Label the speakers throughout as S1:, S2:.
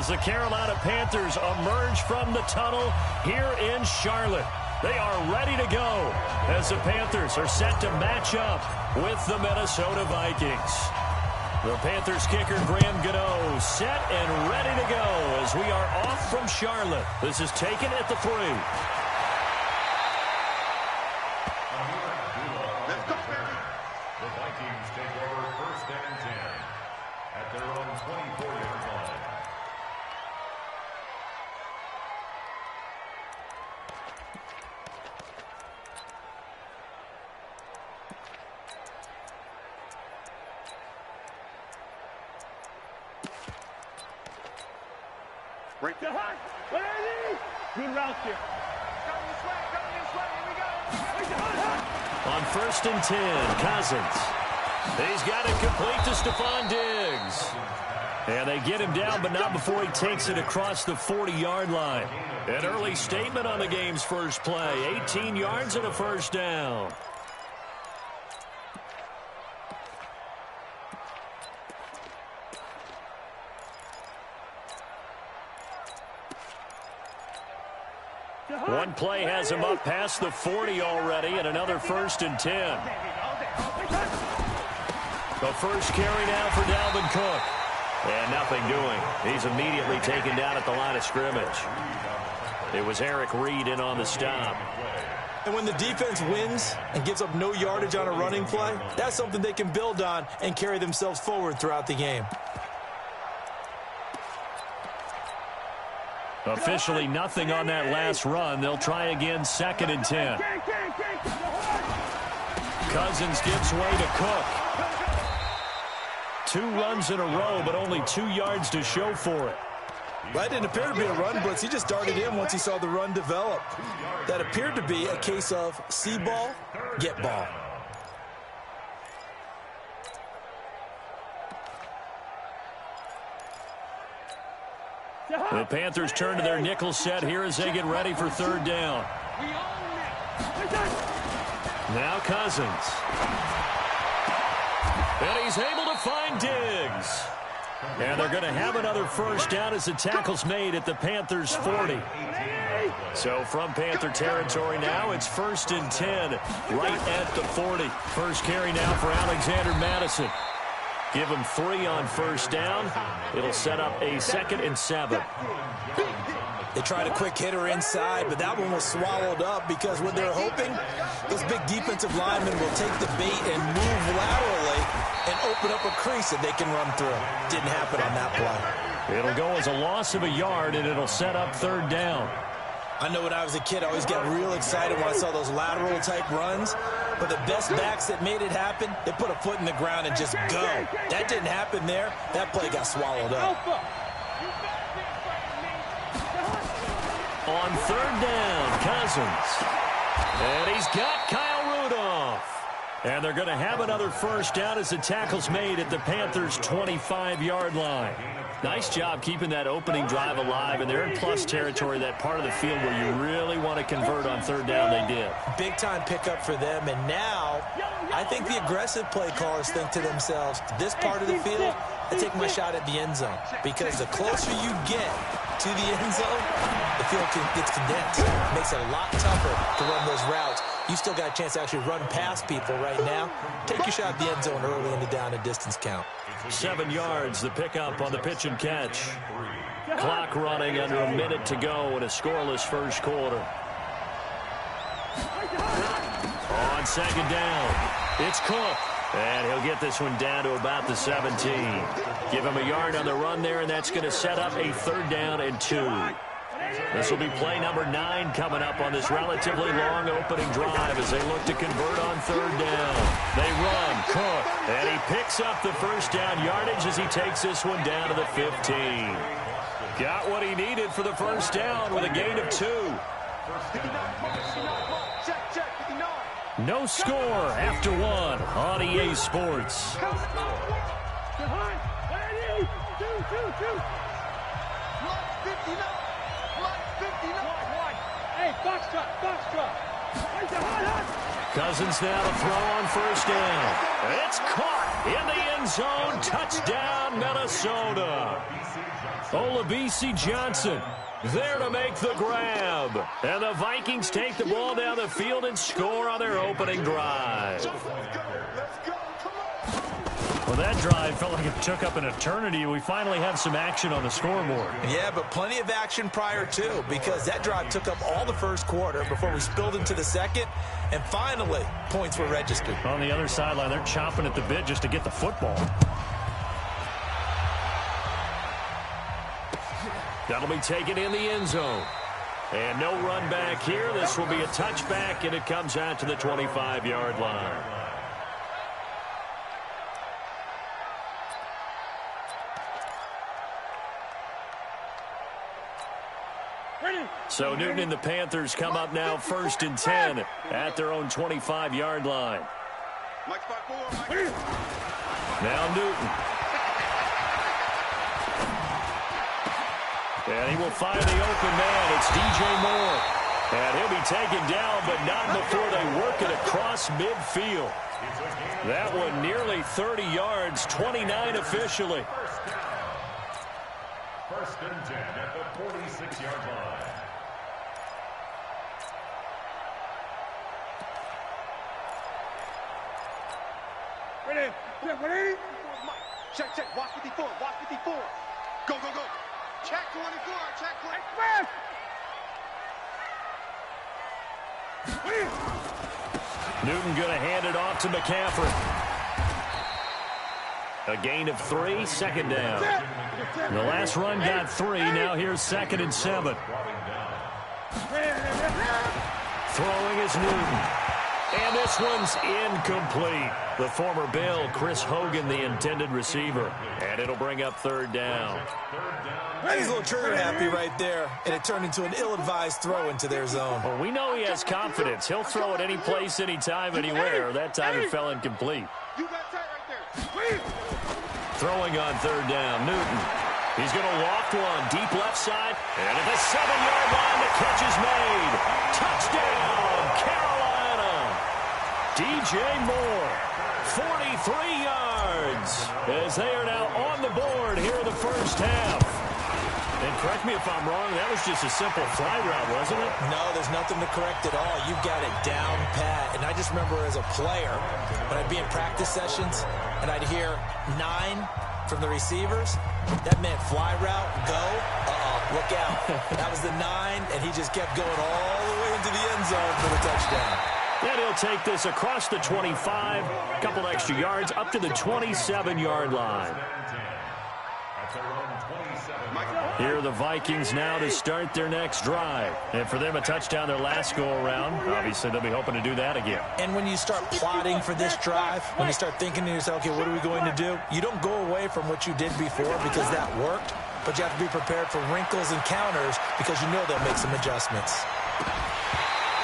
S1: as the Carolina Panthers emerge from the tunnel here in Charlotte. They are ready to go as the Panthers are set to match up with the Minnesota Vikings. The Panthers kicker Graham Gano set and ready to go as we are off from Charlotte. This is taken at the 3.
S2: The Vikings take over 1st and 10 at their own 24-yard line.
S3: Break the high. Good route here. Coming this way. Here we go. Break the high.
S1: On 1st and 10, Cousins. He's got it complete to Stephon Diggs. And they get him down, but not before he takes it across the 40-yard line. An early statement on the game's first play. 18 yards and a first down. One play has him up past the 40 already, and another 1st and 10. The first carry now for Dalvin Cook. And nothing doing. He's immediately taken down at the line of scrimmage. It was Eric Reed in on the stop.
S4: And when the defense wins and gives up no yardage on a running play, that's something they can build on and carry themselves forward throughout the game.
S1: Officially nothing on that last run. They'll try again 2nd and 10. Cousins gives way to Cook. 2 runs in a row, but only 2 yards to show for it.
S4: That didn't appear to be a run blitz. He just darted in once he saw the run develop. That appeared to be a case of see ball, get ball.
S1: The Panthers turn to their nickel set here as they get ready for 3rd down. Now Cousins. And he's able to find Diggs. And they're going to have another first down as the tackle's made at the Panthers' 40. So from Panther territory now, it's 1st and 10 right at the 40. First carry now for Alexander Madison. Give him 3 on 1st down. It'll set up a 2nd and 7.
S4: They tried a quick hitter inside, but that one was swallowed up because what they're hoping, those big defensive linemen will take the bait and move laterally and open up a crease that they can run through. Didn't happen on that play.
S1: It'll go as a loss of a yard, and it'll set up 3rd down.
S4: I know when I was a kid, I always got real excited when I saw those lateral-type runs. But the best backs that made it happen, they put a foot in the ground and just go. That didn't happen there. That play got swallowed up.
S1: On 3rd down, Cousins. And he's got Kyle Rudolph. And they're going to have another first down as the tackle's made at the Panthers' 25-yard line. Nice job keeping that opening drive alive, and they're in plus territory, that part of the field where you really want to convert on 3rd down. They did.
S4: Big-time pickup for them, and now I think the aggressive play callers think to themselves, this part of the field, I take my shot at the end zone, because the closer you get to the end zone, the field gets condensed. It makes it a lot tougher to run those routes. You still got a chance to actually run past people right now. Take your shot at the end zone early in the down and distance count.
S1: 7 yards, the pickup on the pitch and catch. Clock running under a minute to go in a scoreless first quarter. On 2nd down, it's Cook. And he'll get this one down to about the 17. Give him a yard on the run there, and that's going to set up a 3rd down and 2. This will be play number 9 coming up on this relatively long opening drive as they look to convert on 3rd down. They run, Cook, and he picks up the first down yardage as he takes this one down to the 15. Got what he needed for the first down with a gain of 2. No score after 1 on EA Sports. Cousins now to throw on 1st down. It's caught. in the end zone. Touchdown, Minnesota. Olabisi Johnson there to make the grab. And the Vikings take the ball down the field and score on their opening drive.
S5: Well, that drive felt like it took up an eternity. We finally have some action on the scoreboard.
S4: Yeah, but plenty of action prior to, because that drive took up all the first quarter before we spilled into the second, and finally, points were registered.
S5: On the other sideline, they're chomping at the bit just to get the football.
S1: That'll be taken in the end zone. And no run back here. This will be a touchback, and it comes out to the 25-yard line. So Newton and the Panthers come up now 1st and 10 at their own 25-yard line. Now Newton. And he will find the open man. It's DJ Moore. And he'll be taken down, but not before they work it across midfield. That one nearly 30 yards, 29 officially.
S2: 1st and 10 at the 46-yard line.
S3: Ready? Ready? Check, check. Watch 54. Watch 54. Go, go, go. Check 24. Check 24.
S1: Newton going to hand it off to McCaffrey. A gain of 3, 2nd down.
S5: The last run got 3. Now here's 2nd and 7.
S1: Throwing is Newton. And this one's incomplete. The former Bill, Chris Hogan, the intended receiver. And it'll bring up 3rd down.
S4: He's a little trigger happy right there, and it turned into an ill-advised throw into their zone.
S1: Well, we know he has confidence. He'll throw it any place, anytime, anywhere. That time it fell incomplete.
S3: You got tight right there.
S1: Throwing on 3rd down, Newton. He's going to loft one deep left side. And at the 7-yard line, the catch is made. Touchdown, Carolina. DJ Moore, 43 yards, as they are now on the board here in the first half. And correct me if I'm wrong, that was just a simple fly route, wasn't it?
S4: No, there's nothing to correct at all. You've got it down pat. And I just remember as a player, when I'd be in practice sessions, and I'd hear 9 from the receivers, that meant fly route, go, look out. That was the 9, and he just kept going all the way into the end zone for the touchdown.
S1: And he'll take this across the 25, a couple extra yards, up to the 27-yard line. Here are the Vikings now to start their next drive. And for them, a touchdown their last go-around. Obviously, they'll be hoping to do that again.
S4: And when you start plotting for this drive, when you start thinking to yourself, okay, what are we going to do? You don't go away from what you did before because that worked, but you have to be prepared for wrinkles and counters because you know they'll make some adjustments.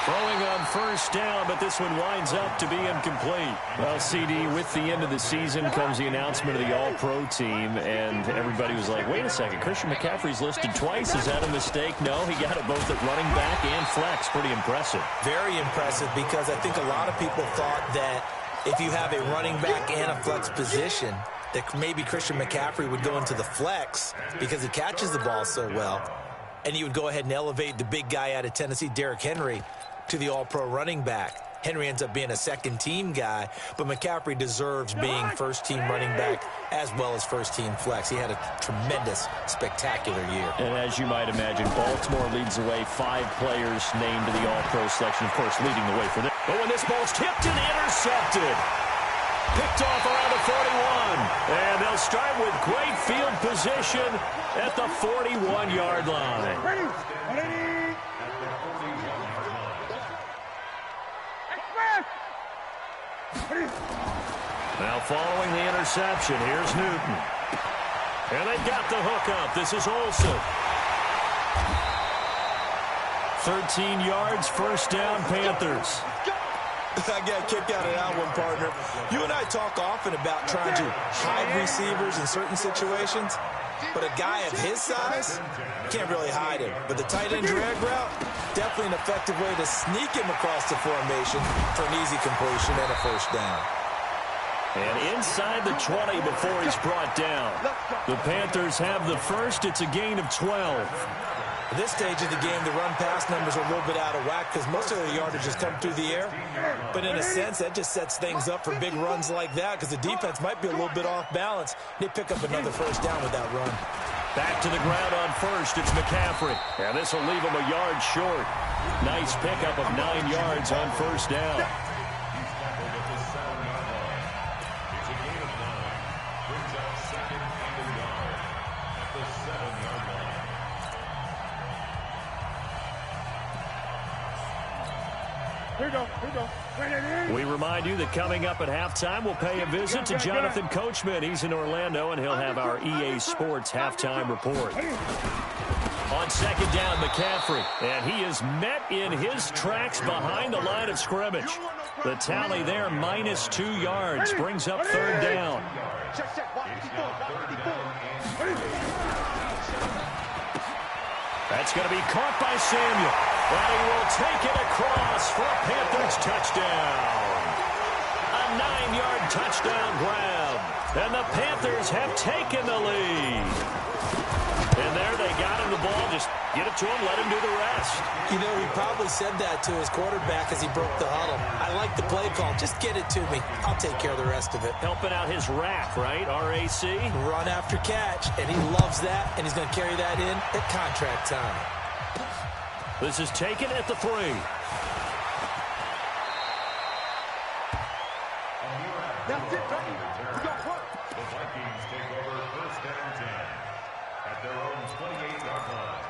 S1: Throwing on 1st down, but this one winds up to be incomplete. Well, CD, with the end of the season comes the announcement of the All-Pro team, and everybody was like, wait a second, Christian McCaffrey's listed twice. Is that a mistake? No, he got it both at running back and flex. Pretty impressive.
S4: Very impressive, because I think a lot of people thought that if you have a running back and a flex position, that maybe Christian McCaffrey would go into the flex because he catches the ball so well, and he would go ahead and elevate the big guy out of Tennessee, Derrick Henry, to the All-Pro running back. Henry ends up being a second-team guy, but McCaffrey deserves being first-team running back as well as first-team flex. He had a tremendous, spectacular year.
S1: And as you might imagine, Baltimore leads the way. 5 players named to the All-Pro selection, of course, leading the way for them. But when this ball's tipped and intercepted, picked off around the 41, and they'll start with great field position at the 41-yard line.
S3: Ready?
S1: Now following the interception, here's Newton. And they got the hook up. This is Olsen. 13 yards, 1st down, Panthers.
S4: I got a kick out of that one, partner. You and I talk often about trying to hide receivers in certain situations, but a guy of his size can't really hide him. But the tight end drag route, definitely an effective way to sneak him across the formation for an easy completion and a 1st down.
S1: And inside the 20 before he's brought down. The Panthers have the first. It's a gain of 12.
S4: At this stage of the game, the run-pass numbers are a little bit out of whack because most of their yardage has come through the air. But in a sense, that just sets things up for big runs like that because the defense might be a little bit off balance. They pick up another first down with that run.
S1: Back to the ground on first. It's McCaffrey. And this will leave him a yard short. Nice pickup of 9 yards on first down. We remind you that coming up at halftime, we'll pay a visit to Jonathan Coachman. He's in Orlando, and he'll have our EA Sports halftime report. On second down, McCaffrey, and he is met in his tracks behind the line of scrimmage. The tally there, -2 yards, brings up third down. That's going to be caught by Samuel. And he will take it across for a Panthers touchdown. A 9-yard touchdown grab. And the Panthers have taken the lead. And there they got him the ball. Just get it to him, let him do the rest.
S4: You know, he probably said that to his quarterback as he broke the huddle. I like the play call. Just get it to me. I'll take care of the rest of it.
S1: Helping out his RAC, right? R-A-C?
S4: Run after catch. And he loves that, and he's going to carry that in at contract time.
S1: This is taken at the 3.
S3: That's it, buddy. We got work.
S2: The Vikings take over first and 10 at their own 28-yard line.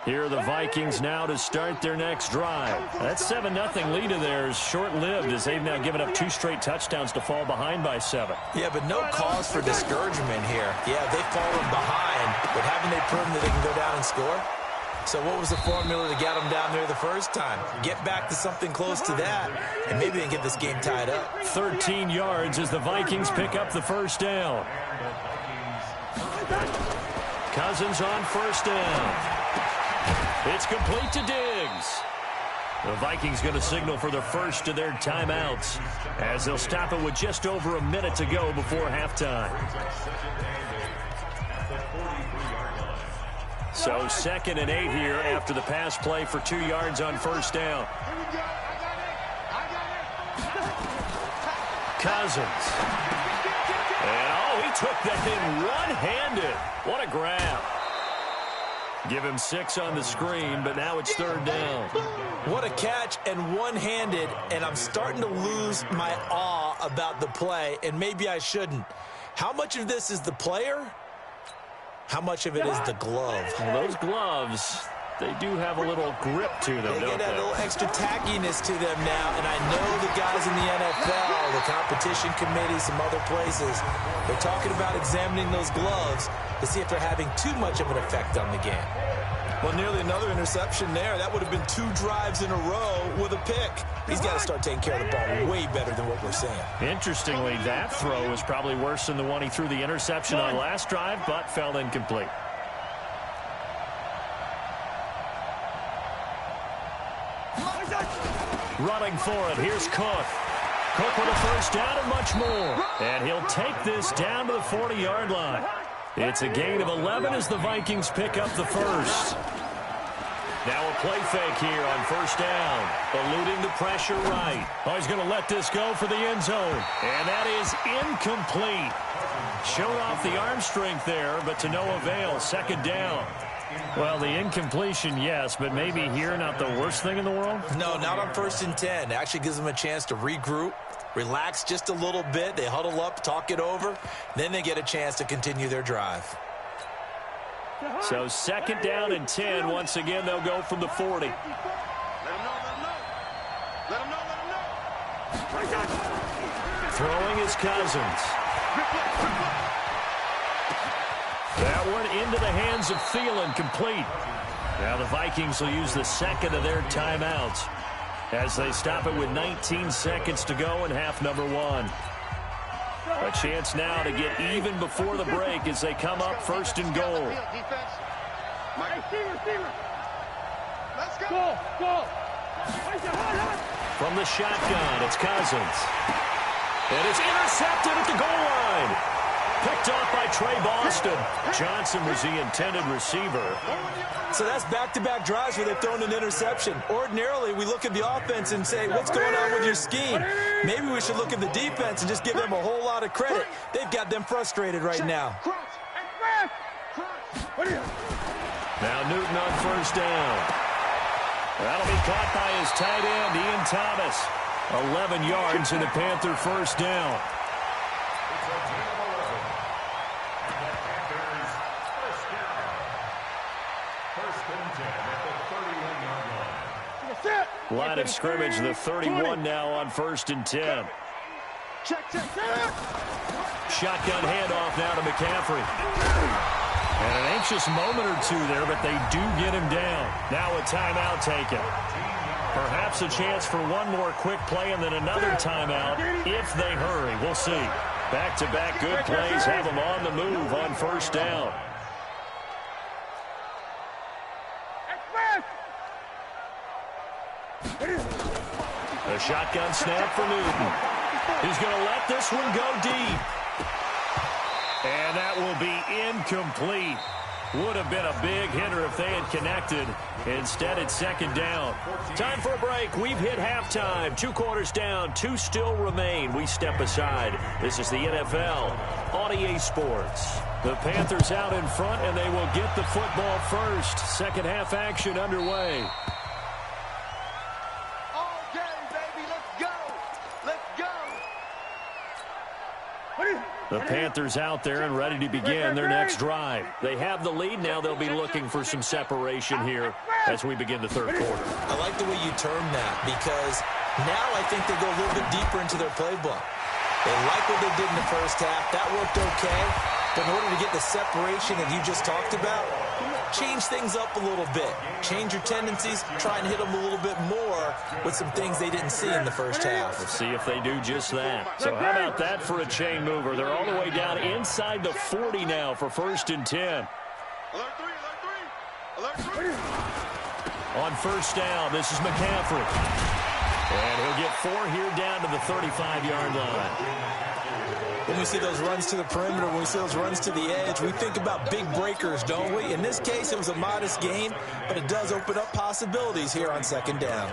S1: Here are the Vikings now to start their next drive. That 7-0 lead of theirs short-lived as they've now given up 2 straight touchdowns to fall behind by 7.
S4: Yeah, but no cause for discouragement here. Yeah, they've fallen behind, but haven't they proven that they can go down and score? So what was the formula to get them down there the first time? Get back to something close to that, and maybe they can get this game tied up.
S1: 13 yards as the Vikings pick up the first down. Cousins on first down. It's complete to Diggs. The Vikings going to signal for the first of their timeouts as they'll stop it with just over a minute to go before halftime. So 2nd and 8 here after the pass play for 2 yards on first down. Cousins. And, he took that in one-handed. What a grab. Give him 6 on the screen, but now it's third down.
S4: What a catch and one-handed, and I'm starting to lose my awe about the play, and maybe I shouldn't. How much of this is the player? How much of it is the glove?
S1: Well, those gloves, they do have a little grip to them,
S4: they
S1: don't
S4: get
S1: they?
S4: a little extra tackiness to them now, and I know the guys in the NFL, the competition committee, some other places, they're talking about examining those gloves to see if they're having too much of an effect on the game. Well, nearly another interception there. That would have been 2 drives in a row with a pick. He's got to start taking care of the ball way better than what we're seeing.
S1: Interestingly, that throw was probably worse than the one he threw the interception on last drive, but fell incomplete. Running for it, here's Cook. Cook with a first down and much more. And he'll take this down to the 40-yard line. It's a gain of 11 as the Vikings pick up the first. Now a play fake here on first down. Eluding the pressure right. Oh, he's going to let this go for the end zone. And that is incomplete. Showed off the arm strength there, but to no avail. Second down. Well, the incompletion, yes, but maybe here not the worst thing in the world?
S4: No, not on 1st and 10. It actually gives them a chance to regroup, relax just a little bit. They huddle up, talk it over. Then they get a chance to continue their drive.
S1: So 2nd down and 10. Once again, they'll go from the 40.
S3: Let him know, let him know. Let him know, let him know.
S1: Throwing is Cousins. That one into the hands of Thielen, complete. Now the Vikings will use the 2nd of their timeouts as they stop it with 19 seconds to go in half number 1. A chance now to get even before the break as they come up 1st and goal.
S3: Let's go.
S1: From the shotgun, it's Cousins. And it's intercepted at the goal line. Picked off by Trey Boston. Johnson was the intended receiver.
S4: So that's back-to-back drives where they've thrown an interception. Ordinarily, we look at the offense and say, what's going on with your scheme? Maybe we should look at the defense and just give them a whole lot of credit. They've got them frustrated right now.
S1: Now Newton on first down. That'll be caught by his tight end, Ian Thomas. 11 yards and a Panther first down. Line of scrimmage, the 31 now on 1st and 10. Shotgun handoff now to McCaffrey. And an anxious moment or two there, but they do get him down. Now a timeout taken. Perhaps a chance for one more quick play and then another timeout if they hurry. We'll see. Back-to-back good plays have them on the move on 1st down. The shotgun snap for Newton. He's going to let this one go deep. And that will be incomplete. Would have been a big hitter if they had connected. Instead, it's 2nd down. Time for a break. We've hit halftime. 2 quarters down. 2 still remain. We step aside. This is the NFL on EA Sports. The Panthers out in front, and they will get the football first. Second half action underway. The Panthers out there and ready to begin their next drive. They have the lead. Now they'll be looking for some separation here as we begin the 3rd quarter.
S4: I like the way you term that because now I think they go a little bit deeper into their playbook. They like what they did in the first half. That worked okay. But in order to get the separation that you just talked about, change things up a little bit. Change your tendencies. Try and hit them a little bit more with some things they didn't see in the first half.
S1: We'll see if they do just that. So how about that for a chain mover? They're all the way down inside the 40 now for 1st and 10. On 1st down, this is McCaffrey. And he'll get 4 here down to the 35-yard line.
S4: When we see those runs to the perimeter, when we see those runs to the edge, we think about big breakers, don't we? In this case, it was a modest gain, but it does open up possibilities here on 2nd down.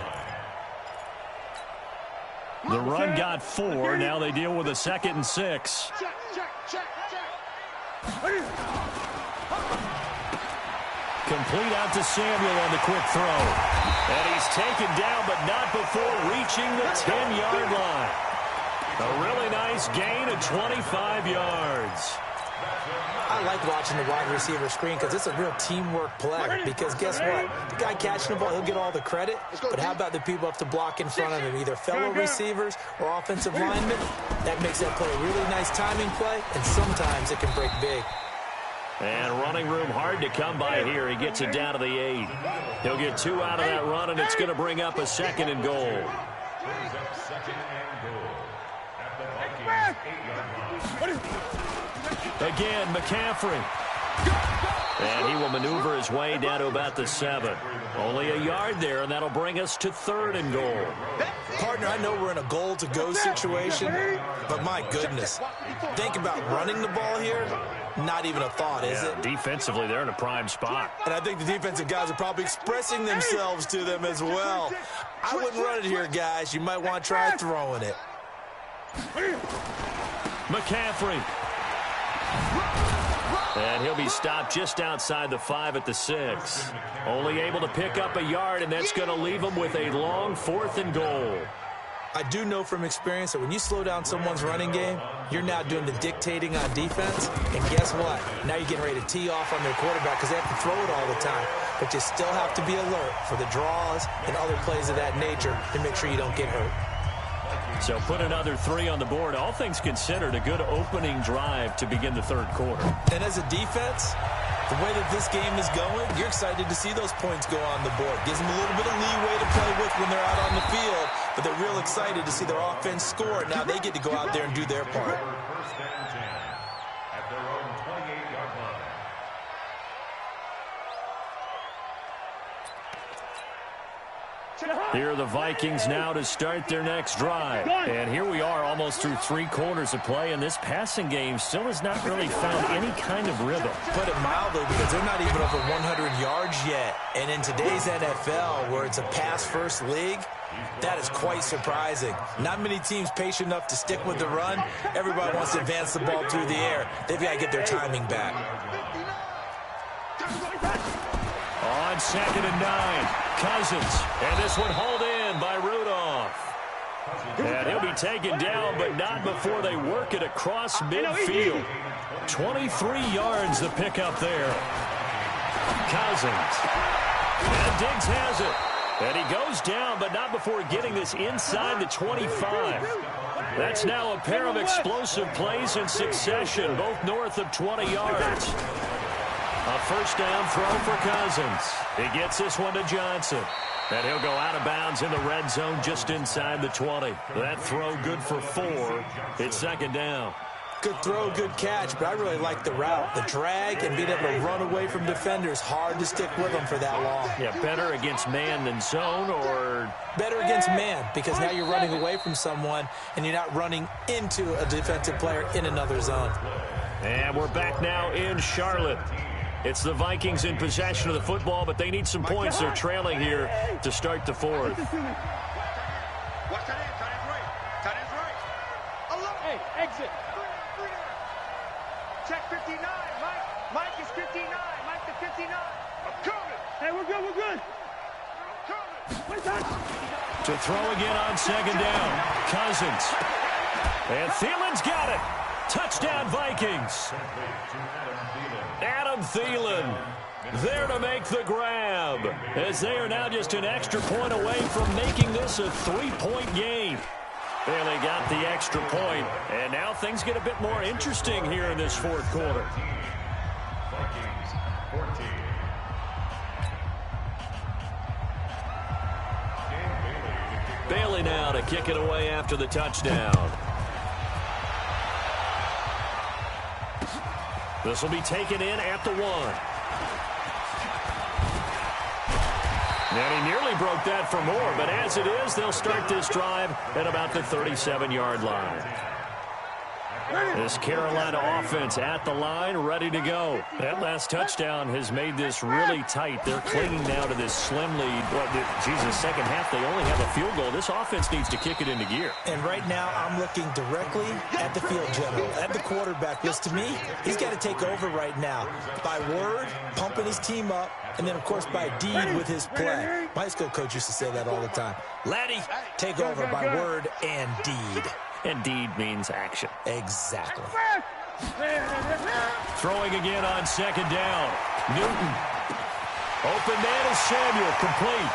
S1: The run got 4. Now they deal with a 2nd and 6. Complete out to Samuel on the quick throw. And he's taken down, but not before reaching the 10-yard line. A really nice gain of 25 yards.
S4: I like watching the wide receiver screen because it's a real teamwork play. Because guess what? The guy catching the ball, he'll get all the credit. But how about the people up to block in front of him, either fellow receivers or offensive linemen? That makes that play a really nice timing play, and sometimes it can break big.
S1: And running room hard to come by here. He gets it down to the 8. He'll get 2 out of that run, and it's going to bring up a 2nd and goal.
S2: Brings up 2nd and goal. At the Vikings' 8-yard line.
S1: Again, McCaffrey. And he will maneuver his way down to about the 7. Only a yard there, and that'll bring us to 3rd and goal.
S4: Partner, I know we're in a goal-to-go situation, but my goodness. Think about running the ball here. Not even a thought, is it?
S1: Defensively, they're in a prime spot.
S4: And I think the defensive guys are probably expressing themselves to them as well. I wouldn't run it here, guys. You might want to try throwing it.
S1: McCaffrey. And he'll be stopped just outside the 5 at the 6. Only able to pick up a yard, and that's going to leave him with a long 4th and goal.
S4: I do know from experience that when you slow down someone's running game, you're now doing the dictating on defense. And guess what? Now you're getting ready to tee off on their quarterback because they have to throw it all the time. But you still have to be alert for the draws and other plays of that nature to make sure you don't get hurt.
S1: So put another 3 on the board. All things considered, a good opening drive to begin the 3rd quarter.
S4: And as a defense, the way that this game is going, you're excited to see those points go on the board. Gives them a little bit of leeway to play with when they're out on the field, but they're real excited to see their offense score. Now they get to go out there and do their part.
S2: 1st and 10 at their own 28-yard line.
S1: Here are the Vikings now to start their next drive. And here we are almost through 3 quarters of play, and this passing game still has not really found any kind of rhythm.
S4: Put it mildly, because they're not even over 100 yards yet. And in today's NFL, where it's a pass-first league, that is quite surprising. Not many teams patient enough to stick with the run. Everybody wants to advance the ball through the air. They've got to get their timing back.
S1: On 2nd and 9, Cousins. And this one hauled in by Rudolph. And he'll be taken down, but not before they work it across midfield. 23 yards the pickup there. Cousins. And Diggs has it. And he goes down, but not before getting this inside the 25. That's now a pair of explosive plays in succession, both north of 20 yards. A first down throw for Cousins. He gets this one to Johnson. And he'll go out of bounds in the red zone just inside the 20. That throw good for 4. It's 2nd down.
S4: Good throw, good catch, but I really like the route. The drag and being able to run away from defenders. Hard to stick with them for that long.
S1: Yeah, better against man than zone, or?
S4: Better against man, because now you're running away from someone and you're not running into a defensive player in another zone.
S1: And we're back now in Charlotte. It's the Vikings in possession of the football, but they need some points. They're trailing here to start the 4th.
S3: Watch that in. Tight end's right. Tight end's right. Hey, exit. Check 59. Mike is 59. Mike the 59. I'm coming. Hey, we're good. We're good. I'm coming.
S1: To throw again on 2nd down. Cousins. And Thielen's got it. Touchdown, Vikings. Adam Thielen there to make the grab, as they are now just an extra point away from making this a 3-point game. And they got the extra point, and now things get a bit more interesting here in this 4th quarter.
S2: Vikings 14.
S1: Bailey now to kick it away after the touchdown. This will be taken in at the 1. And he nearly broke that for more, but as it is, they'll start this drive at about the 37-yard line. This Carolina offense at the line, ready to go. That last touchdown has made this really tight. They're clinging now to this slim lead. Second half, they only have a field goal. This offense needs to kick it into gear.
S4: And right now, I'm looking directly at the field general, at the quarterback. Because to me, he's got to take over right now. By word, pumping his team up, and then, of course, by deed with his play. My high school coach used to say that all the time. Laddie, take over by word and deed.
S1: And deed means action.
S4: Exactly.
S1: Throwing again on 2nd down. Newton. Open man is Samuel, complete.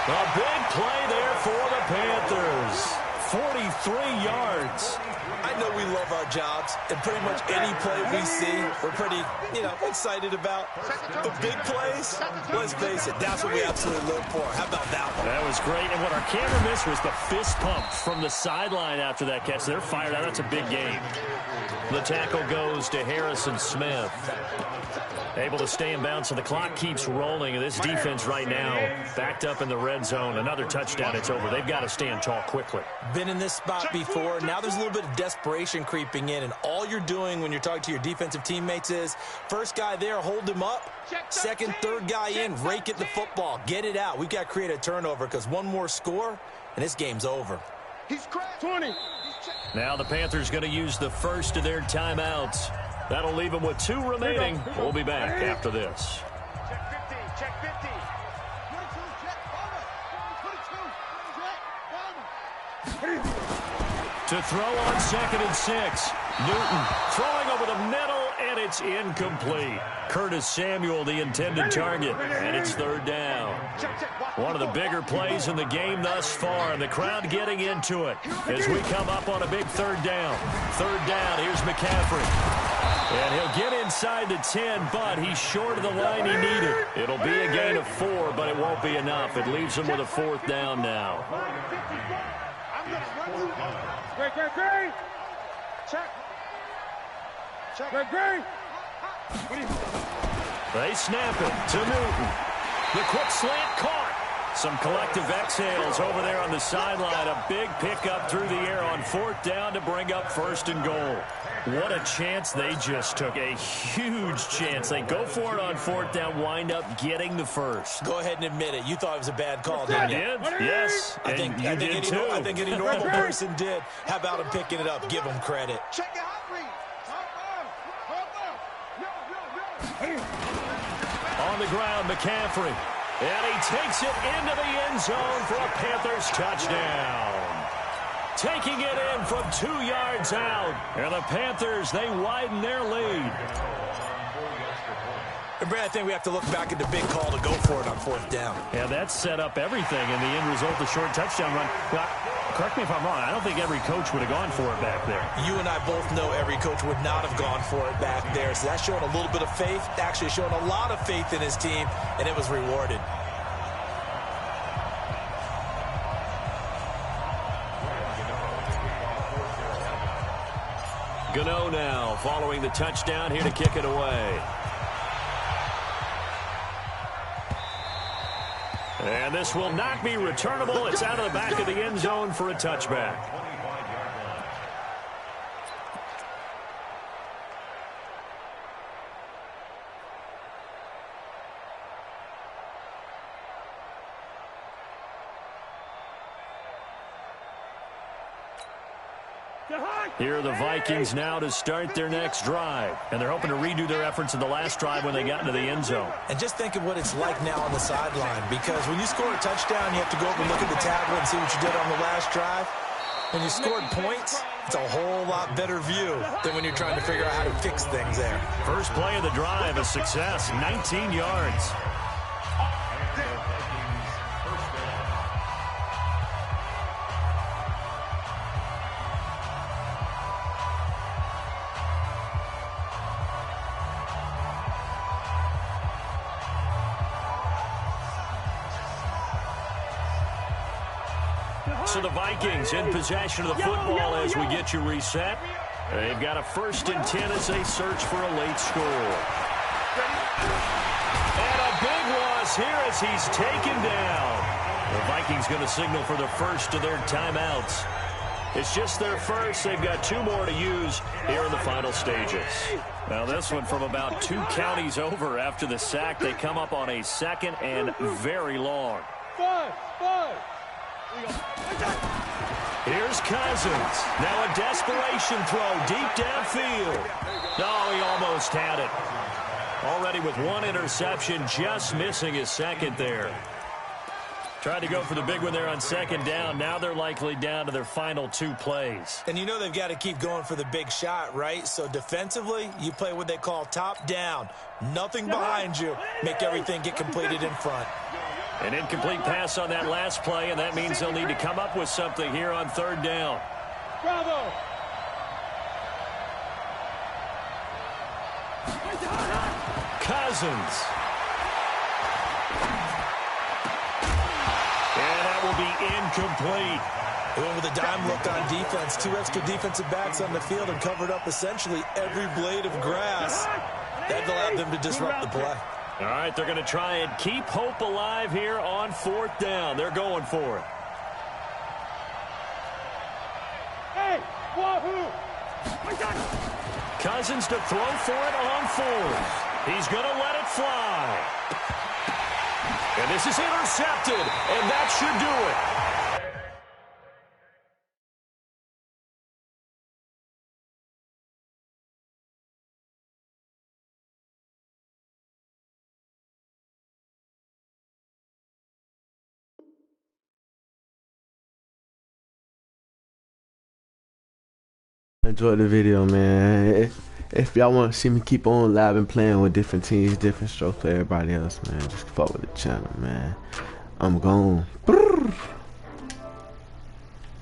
S1: A big play there for the Panthers. 43 yards.
S4: I know we love our jobs, and pretty much any play we see, we're pretty, excited about. The big plays, let's face it, that's what we absolutely live for. How about that one?
S1: That was great, and what our camera missed was the fist pump from the sideline after that catch. They're fired out. That's a big game. The tackle goes to Harrison Smith. Able to stay in bounds, so the clock keeps rolling. This defense right now backed up in the red zone. Another touchdown, it's over. They've got to stand tall quickly.
S4: Been in this spot before. Now there's a little bit of desperation creeping in, and all you're doing when you're talking to your defensive teammates is first guy there, hold him up. Second, third guy in, rake at the football. Get it out. We've got to create a turnover because one more score, and this game's over.
S3: He's cracked. 20.
S1: Now the Panthers going to use the first of their timeouts. That'll leave them with 2 remaining. We'll be back after this.
S3: Check 50. Check 50.
S1: To throw on 2nd and 6. Newton throwing over the middle, and it's incomplete. Curtis Samuel, the intended target, and it's 3rd down. One of the bigger plays in the game thus far, and the crowd getting into it as we come up on a big 3rd down. 3rd down, here's McCaffrey. And he'll get inside the 10, but he's short of the line he needed. It'll be a gain of 4, but it won't be enough. It leaves him with a 4th down now.
S3: Great. Check. Great.
S1: They snap it to Newton. The quick slant caught. Some collective exhales over there on the sideline. A big pickup through the air on 4th down to bring up 1st and goal. What a chance they just took. A huge chance. They go for it on 4th down, wind up getting the first.
S4: Go ahead and admit it. You thought it was a bad call, didn't you?
S1: I did? Yes.
S4: I think any normal person did. How about him picking it up? Give him credit.
S3: Check your hot read.
S1: On the ground, McCaffrey. And he takes it into the end zone for a Panthers touchdown. Taking it in from 2 yards out. And the Panthers, they widen their lead.
S4: And Brad, I think we have to look back at the big call to go for it on 4th down.
S1: Yeah, that set up everything in the end result, the short touchdown run. Well, correct me if I'm wrong. I don't think every coach would have gone for it back there.
S4: You and I both know every coach would not have gone for it back there. So that's showing a little bit of faith, actually showing a lot of faith in his team, and it was rewarded.
S1: Gano now following the touchdown here to kick it away. And this will not be returnable. It's out of the back of the end zone for a touchback. Here are the Vikings now to start their next drive. And they're hoping to redo their efforts in the last drive when they got into the end zone.
S4: And just think of what it's like now on the sideline. Because when you score a touchdown, you have to go over and look at the tablet and see what you did on the last drive. When you scored points, it's a whole lot better view than when you're trying to figure out how to fix things there.
S1: First play of the drive, a success, 19 yards. So the Vikings in possession of the football as we get you reset. They've got a 1st and 10 as they search for a late score. And a big loss here as he's taken down. The Vikings going to signal for the first of their timeouts. It's just their first. They've got 2 more to use here in the final stages. Now this one from about 2 counties over after the sack. They come up on a 2nd and very long. Here's Cousins. Now a desperation throw deep downfield. No, he almost had it. Already with 1 interception, just missing his 2nd there. Tried to go for the big one there on 2nd down. Now they're likely down to their final 2 plays.
S4: And you know they've got to keep going for the big shot, right? So defensively, you play what they call top down. Nothing behind you. Make everything get completed in front.
S1: An incomplete pass on that last play, and that means they'll need to come up with something here on 3rd down.
S3: Bravo!
S1: Cousins. And that will be incomplete.
S4: They went with a dime look on defense. 2 extra defensive backs on the field and covered up essentially every blade of grass. That allowed them to disrupt the play.
S1: All right, they're going to try and keep hope alive here on 4th down. They're going for it.
S3: Hey, wahoo!
S1: Cousins to throw for it on 4th. He's going to let it fly. And this is intercepted, and that should do it.
S6: Enjoy the video, man. If y'all want to see me keep on live and playing with different teams, different strokes for everybody else, man, just follow the channel, man. I'm gone.